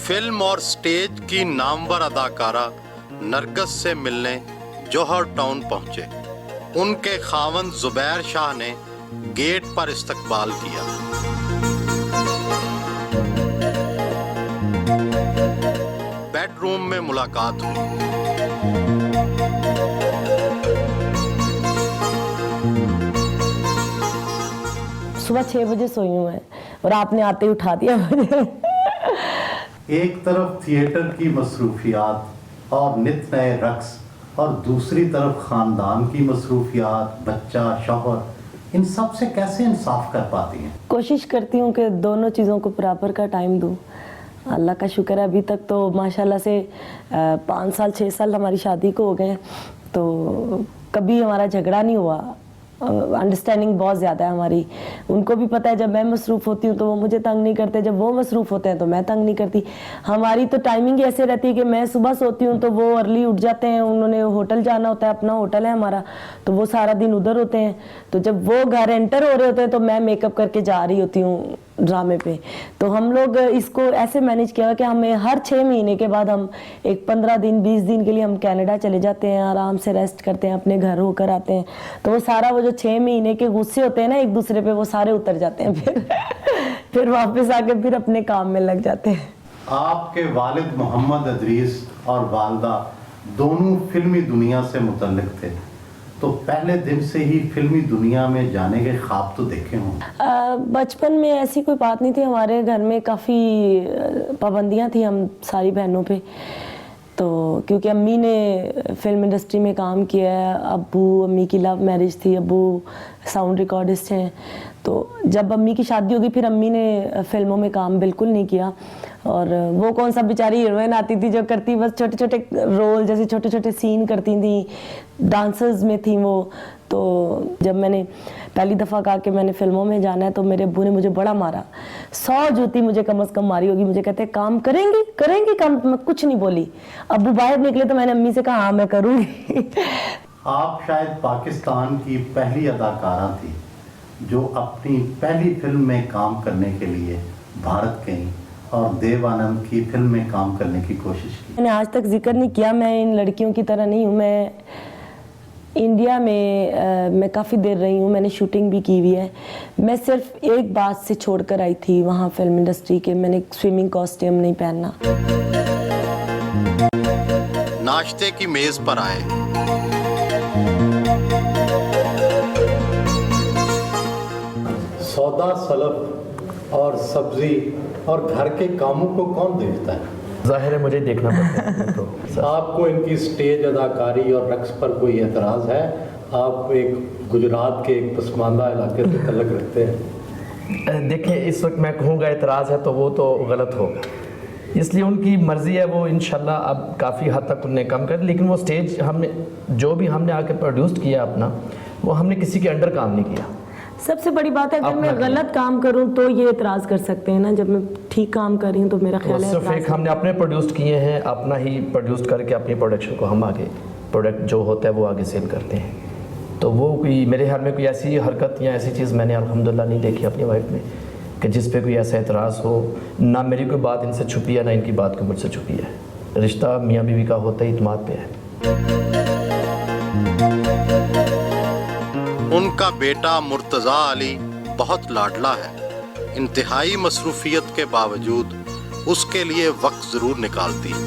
Film और stage की नामवर अदाकारा नरगिस से मिलने जौहर टाउन पहुंचे। उनके खावंद जुबैर शाह ने गेट पर इस्तकबाल किया। बेडरूम में मुलाकात हुई। सुबह 6 बजे सोई हूँ मैं और आपने आते ही उठा दिया मुझे। एक तरफ थिएटर की मसरूफियात और नित नए रक्स और दूसरी तरफ ख़ानदान की मसरूफियात, बच्चा, शौहर, इन सब से कैसे इंसाफ कर पाती हैं? कोशिश करती हूँ कि दोनों चीज़ों को बराबर का टाइम दूँ। अल्लाह का शुक्र है अभी तक तो माशाल्लाह से 5 साल 6 साल हमारी शादी को हो गए, तो कभी हमारा झगड़ा नहीं हुआ। अंडरस्टैंडिंग बहुत ज़्यादा है हमारी। उनको भी पता है जब मैं मसरूफ़ होती हूँ तो वो मुझे तंग नहीं करते, जब वो मसरूफ़ होते हैं तो मैं तंग नहीं करती। हमारी तो टाइमिंग ऐसे रहती है कि मैं सुबह सोती हूँ तो वो अर्ली उठ जाते हैं, उन्होंने होटल जाना होता है, अपना होटल है हमारा, तो वो सारा दिन उधर होते हैं। तो जब वो घर एंटर हो रहे होते हैं तो मैं मेकअप करके जा रही होती हूँ ड्रामे पे। तो हम लोग इसको ऐसे मैनेज किया कि हमें हर 6 महीने के बाद हम एक 15 दिन 20 दिन के लिए हम कनाडा चले जाते हैं, आराम से रेस्ट करते हैं, अपने घर होकर आते हैं। तो वो सारा वो जो 6 महीने के गुस्से होते हैं ना एक दूसरे पे, वो सारे उतर जाते हैं फिर वापस आके फिर अपने काम में लग जाते हैं। आपके वालिद मोहम्मद अदरीस और वालदा दोनों फिल्मी दुनिया से मुतल्लिक थे, तो पहले दिन से ही फिल्मी दुनिया में जाने के ख्वाब तो देखे हों? बचपन में ऐसी कोई बात नहीं थी। हमारे घर में काफ़ी पाबंदियां थी हम सारी बहनों पे, तो क्योंकि अम्मी ने फिल्म इंडस्ट्री में काम किया है, अम्मी की लव मैरिज थी, अब्बू साउंड रिकॉर्डिस्ट हैं। तो जब अम्मी की शादी होगी फिर अम्मी ने फिल्मों में काम बिल्कुल नहीं किया। और वो कौन सा बेचारी हीरोइन आती थी जो करती बस छोटे छोटे रोल, जैसे छोटे छोटे सीन करती थी, डांसर्स में थी वो। तो जब मैंने पहली दफ़ा कहा कि मैंने फिल्मों में जाना है तो मेरे अब्बू ने मुझे बड़ा मारा। 100 जूती मुझे कम से कम मारी होगी। मुझे कहते काम करेंगी करेंगी काम। मैं कुछ नहीं बोली। अब्बू बाहर निकले तो मैंने अम्मी से कहा हाँ मैं करूँगी। आप शायद पाकिस्तान की पहली अदाकारा थी जो अपनी पहली फिल्म में काम करने के लिए भारत गई और देव आनंद की फिल्म में काम करने की कोशिश की। मैंने आज तक जिक्र नहीं किया, मैं इन लड़कियों की तरह नहीं हूँ। मैं इंडिया में मैं काफ़ी देर रही हूँ, मैंने शूटिंग भी की हुई है। मैं सिर्फ एक बात से छोड़कर आई थी वहाँ फिल्म इंडस्ट्री के, मैंने स्विमिंग कॉस्ट्यूम नहीं पहनना। नाश्ते की मेज पर आए। सौदा सलफ और सब्जी और घर के कामों को कौन देखता है? जाहिर है मुझे देखना पड़ता है। तो आपको इनकी स्टेज अदाकारी और रक्स पर कोई एतराज़ है? आप एक गुजरात के एक पसमानदा इलाके से तल्लुक़ रखते हैं। देखिए इस वक्त मैं कहूँगा एतराज़ है तो वो तो गलत होगा, इसलिए उनकी मर्ज़ी है। वो इंशाल्लाह अब काफ़ी हद तक उन्हें कम कर, लेकिन वो स्टेज हमने जो भी हमने आके प्रोड्यूस किया अपना, वो हमने किसी के अंडर काम नहीं किया। सबसे बड़ी बात है अगर मैं गलत काम करूं तो ये एतराज़ कर सकते हैं ना, जब मैं ठीक काम कर रही हूं तो मेरा ख्याल है सिर्फ एक हमने अपने प्रोड्यूस किए हैं, अपना ही प्रोड्यूस करके अपनी प्रोडक्शन को हम आगे प्रोडक्ट जो होता है वो आगे सेल करते हैं। तो वो कोई मेरे ख्याल में कोई ऐसी हरकत या ऐसी चीज़ मैंने अल्हम्दुलिल्लाह नहीं देखी अपनी वाइफ में कि जिस पे कोई ऐसा एतराज़ हो। ना मेरी कोई बात इनसे छुपी है, ना इनकी बात कोई मुझसे छुपी है। रिश्ता मियाँ बीवी का होता ही इत्मीनान पे है। उनका बेटा मुर्तज़ा अली बहुत लाडला है। इंतहाई मसरूफियत के बावजूद उसके लिए वक्त ज़रूर निकालती है।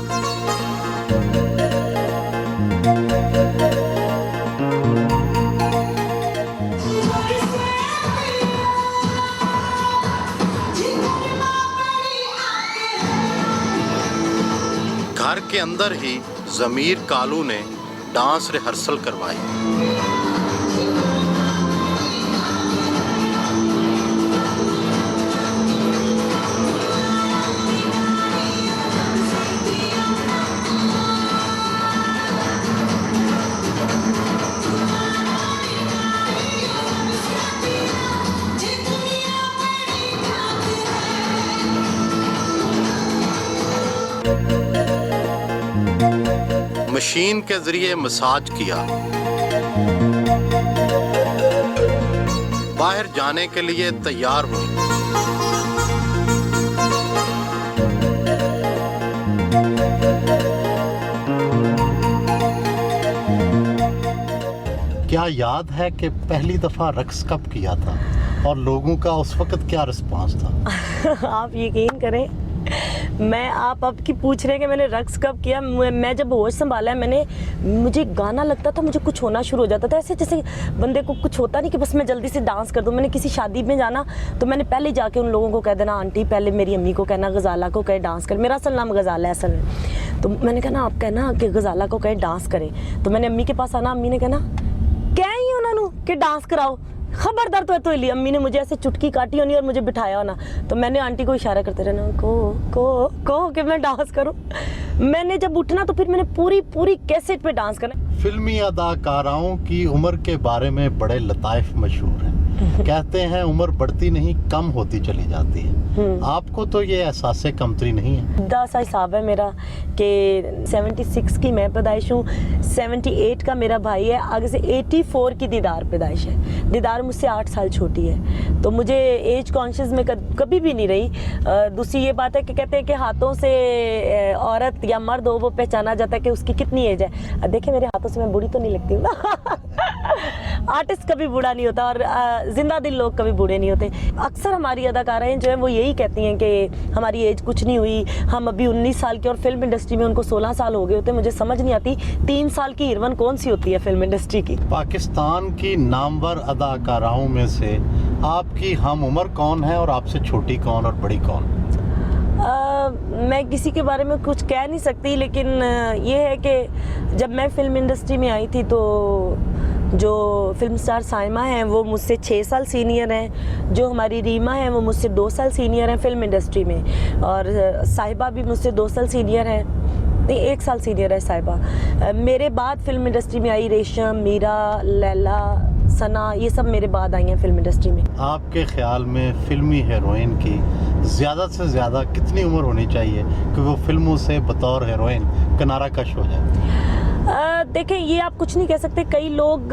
घर के अंदर ही ज़मीर कालू ने डांस रिहर्सल करवाई। मशीन के जरिए मसाज किया। बाहर जाने के लिए तैयार हुई। क्या याद है कि पहली दफ़ा रक्स कब किया था और लोगों का उस वक्त क्या रिस्पांस था? आप यकीन करें, मैं आप अब की पूछ रहे हैं कि मैंने रक्स कब किया। मैं जब होश संभाला है मुझे गाना लगता था, मुझे कुछ होना शुरू हो जाता था, ऐसे जैसे बंदे को कुछ होता नहीं कि बस मैं जल्दी से डांस कर दूं। मैंने किसी शादी में जाना तो मैंने पहले जाके उन लोगों को कह देना, आंटी पहले मेरी अम्मी को कहना गज़ाला को कहे डांस कर। मेरा असल नाम गज़ाला है असल में, तो मैंने कहना आप कहना कि गज़ाला को कहे डांस करे। तो मैंने अम्मी के पास आना, अम्मी ने कहना क्या ही उन्होंने कि डांस कराओ, खबरदार तो लिए। अम्मी ने मुझे ऐसे चुटकी काटी होनी और मुझे बिठाया होना, तो मैंने आंटी को इशारा करते रहना को कि मैं डांस करूं। मैंने जब उठना तो फिर मैंने पूरी कैसेट पे डांस करना। फिल्मी अदाकाराओं की उम्र के बारे में बड़े लताइफ मशहूर हैं। कहते हैं उम्र बढ़ती नहीं कम होती चली जाती है। आपको तो ये एहसास कमतरी नहीं है? दासा हिसाब है मेरा कि 76 की मैं पैदाइश हूँ, 78 का मेरा भाई है, आगे से 84 की दीदार पैदाइश है। दीदार मुझसे 8 साल छोटी है, तो मुझे एज कॉन्शियस में कभी भी नहीं रही। दूसरी ये बात है कि कहते हैं कि हाथों से औरत या मर्द हो वो पहचाना जाता है कि उसकी कितनी एज है। देखिए मेरे हाथों से मैं बूढ़ी तो नहीं लगती हूँ ना। आर्टिस्ट कभी बूढ़ा नहीं होता और जिंदा दिल लोग कभी बूढ़े नहीं होते। अक्सर हमारी अदाकाराएं जो है वो यही कहती हैं कि हमारी एज कुछ नहीं हुई, हम अभी 19 साल के, और फिल्म इंडस्ट्री में उनको 16 साल हो गए होते। मुझे समझ नहीं आती 3 साल की हीरोइन कौन सी होती है फिल्म इंडस्ट्री की। पाकिस्तान की नामवर अदाकाराओं में से आपकी हम उम्र कौन है और आपसे छोटी कौन और बड़ी कौन? मैं किसी के बारे में कुछ कह नहीं सकती, लेकिन ये है कि जब मैं फिल्म इंडस्ट्री में आई थी तो जो फिल्म स्टार साइमा हैं वो मुझसे 6 साल सीनियर हैं, जो हमारी रीमा हैं वो मुझसे 2 साल सीनियर हैं फिल्म इंडस्ट्री में, और साहिबा भी मुझसे 2 साल सीनियर हैं, नहीं 1 साल सीनियर है साहिबा। मेरे बाद फिल्म इंडस्ट्री में आई रेशम, मीरा, लैला, सना, ये सब मेरे बाद आई हैं फिल्म इंडस्ट्री में। आपके ख्याल में फिल्मी हीरोइन की ज़्यादा से ज़्यादा कितनी उम्र होनी चाहिए कि वो फिल्मों से बतौर हीरोइन किनारा कश हो जाए? देखें ये आप कुछ नहीं कह सकते। कई लोग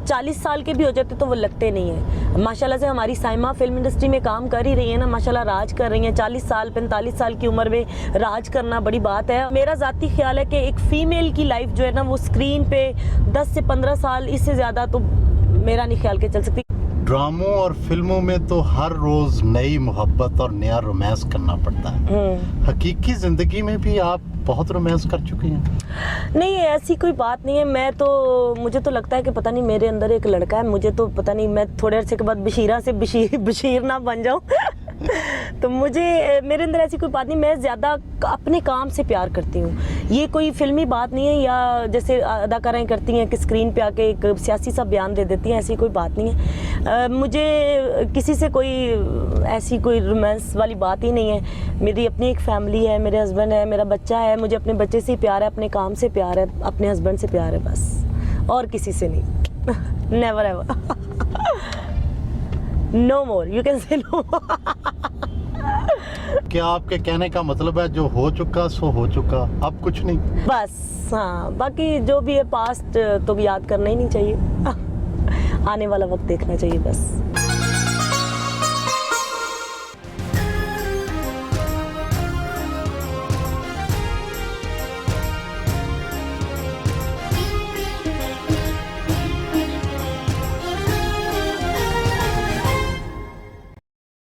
40 साल के भी हो जाते तो वो लगते नहीं है। माशाल्लाह से हमारी साइमा फिल्म इंडस्ट्री में काम कर ही रही है ना, माशाल्लाह राज कर रही हैं। 40 साल 45 साल की उम्र में राज करना बड़ी बात है। मेरा ज़ाती ख्याल है कि एक फ़ीमेल की लाइफ जो है ना वो स्क्रीन पे 10 से 15 साल, इससे ज़्यादा तो मेरा नहीं ख्याल के चल सकती। ड्रामों और फिल्मों में तो हर रोज़ नई मोहब्बत और नया रोमांस करना पड़ता है। हकीकी ज़िंदगी में भी आप बहुत रोमांस कर चुकी हैं? नहीं ऐसी कोई बात नहीं है। मुझे तो लगता है कि पता नहीं मेरे अंदर एक लड़का है, मुझे तो पता नहीं मैं थोड़े अरसे के बाद बशीरा से बशीर ना बन जाऊं। तो मेरे अंदर ऐसी कोई बात नहीं। मैं ज़्यादा अपने काम से प्यार करती हूँ। ये कोई फिल्मी बात नहीं है या जैसे अदाकाराएँ करती हैं कि स्क्रीन पे आके एक सियासी सा बयान दे देती हैं, ऐसी कोई बात नहीं है। मुझे किसी से कोई ऐसी कोई रोमांस वाली बात ही नहीं है। मेरी अपनी एक फैमिली है, मेरे हस्बैंड है, मेरा बच्चा है, मुझे अपने बच्चे से ही प्यार है, अपने काम से प्यार है, अपने हस्बैंड से प्यार है, बस और किसी से नहीं। Never ever. No more, you can say no. क्या आपके कहने का मतलब है जो हो चुका सो हो चुका, अब कुछ नहीं? बस हाँ, बाकी जो भी है पास्ट तो याद करना ही नहीं चाहिए। आने वाला वक्त देखना चाहिए बस।